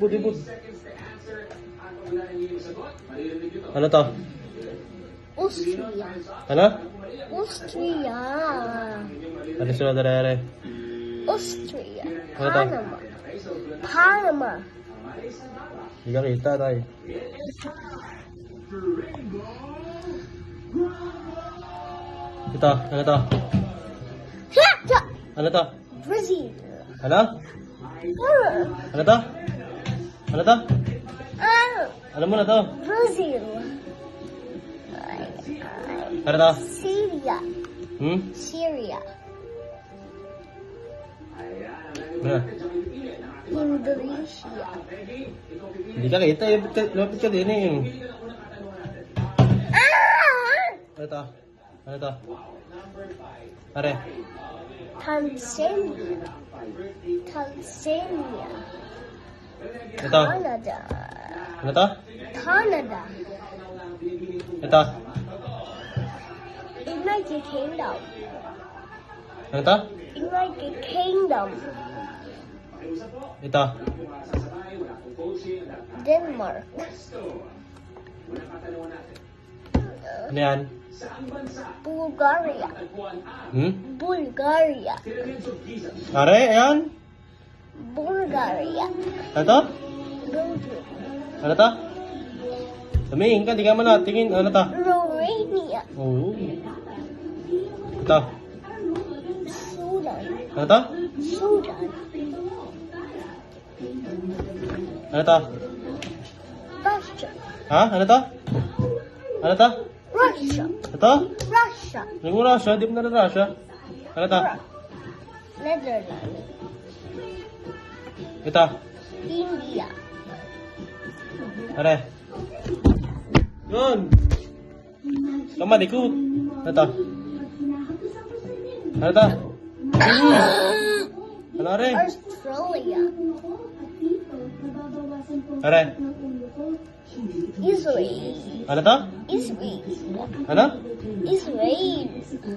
Bud. Ano to? Austria. Ano? Austria. Ano sila darere? Austria. Ano to? Panama. Panama. Hindi ka kita tayo. Ito, ano to? Ano to? Brazil. Ano? Ano to? Ano to? Alam mo na to? Brazil. Ano to? Syria. Syria. Ano? Indonesia. Hindi ka kita, lapit ka din eh. Ano to? Ano to? Pare, Tanzania. Tanzania. ito. Canada. Ano to? Canada. Ito. United Kingdom. Ano to? United Kingdom. Ito. Denmark. Ano yan? Bulgaria. Bulgaria. Pare, ayan. Bulgaria. Ano to? Belgium. Ano to? Tumingin ka, di ka man tingin. Ano to? Romania. Oo. Ito. Sudan. Ano to? Sudan. Ano to? Russia. Ha? Ano to? Ano to? Russia. Ito? Russia. Hindi mo Russia, di mo na Russia. Ano to? Netherlands. Ito. India. Pare. Yun. Kaman, ikut. Ano to? Ano to? Ano rin? Australia. Pare. Israel. Ano to? Israel. Ano? Israel.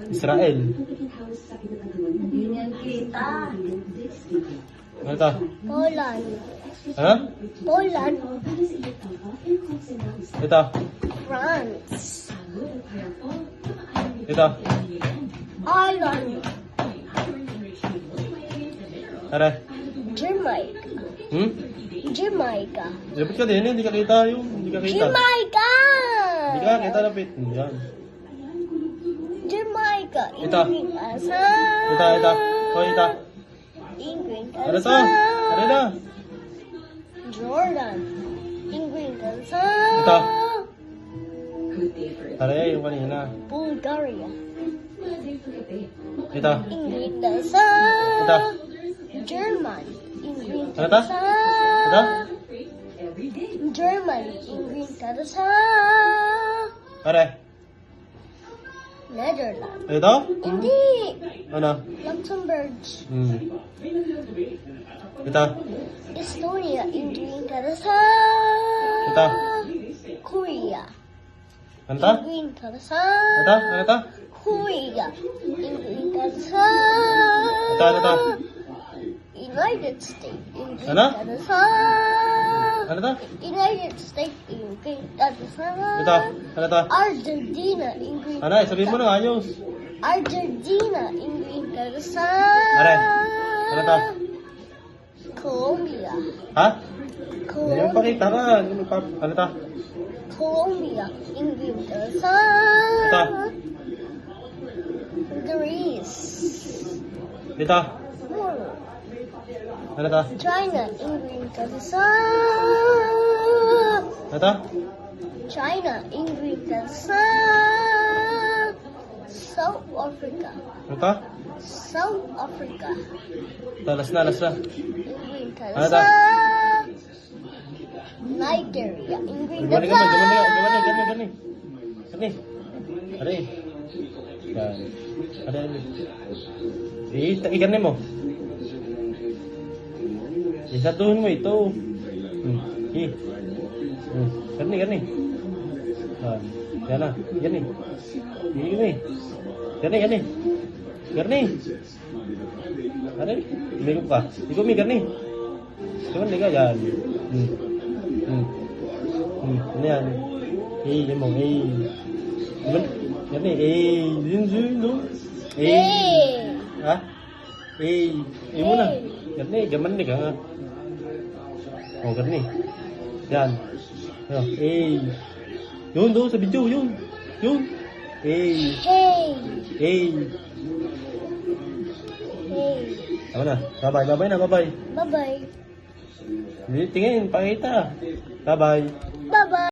Israel. Ano to? Poland. Ano? Poland. Ito. France. Ito. Ireland. Pare. Jamaica. Jamaica. Lapit ka din, hindi ka kita yung. Hindi ka kita. Jamaica. Hindi ka kita lapit. Yan. Jamaica. Ito. Asa. Ito. Hoy, ito. England. Ano to? Ano na? Jordan. England. Asa. Ito. Pare, yung kanina. Bulgaria. Ito. England. Asa. Ito. German. England. Ano to? Asa. Ito. German. England. Asa. Pare. Netherlands. Ito? Hindi. Ano? Luxembourg. Ito. Estonia. England. Asa. Ito. Korea. Ano to? England. Asa. Ito? Ano to? Korea. England. Asa. Ito, ano to? United States. England. Ano? Asa. Ano to? United States. England. Asa. Ito. Ano to? Argentina. England. Ano? Sabihin mo na ayos. Argentina. England. Asa. Are. Ano to? Colombia. Ha? Hindi mo pakita ka. Ano to? Colombia. England. Asa. Ito. Greece. Ito. Ano to? China. England. Asa. Ano to? China. England. Asa. South Africa. Ano to? South Africa. Ito, last na. England. Ano to? Asa. Nigeria. England. Gani ka Asa. man. Gani. Are. Yan. Are. Ikan mo. Isatuhin mo ito. Gani. Yan na. Gani. Gani. Ano? Umigop ka. Ikaw, Gani. Ikaw, yan. Ano yan? Yan mo. Diba? Yan yun, no? Hey. Ha? Muna. Yan gaman ka nga. Oh, ganun Yan. Yun, doon sa video, yun. Hey. Hey. Tama na. Bye-bye na, bye-bye. Bye-bye. Tingin, pakita. Bye-bye. Bye-bye.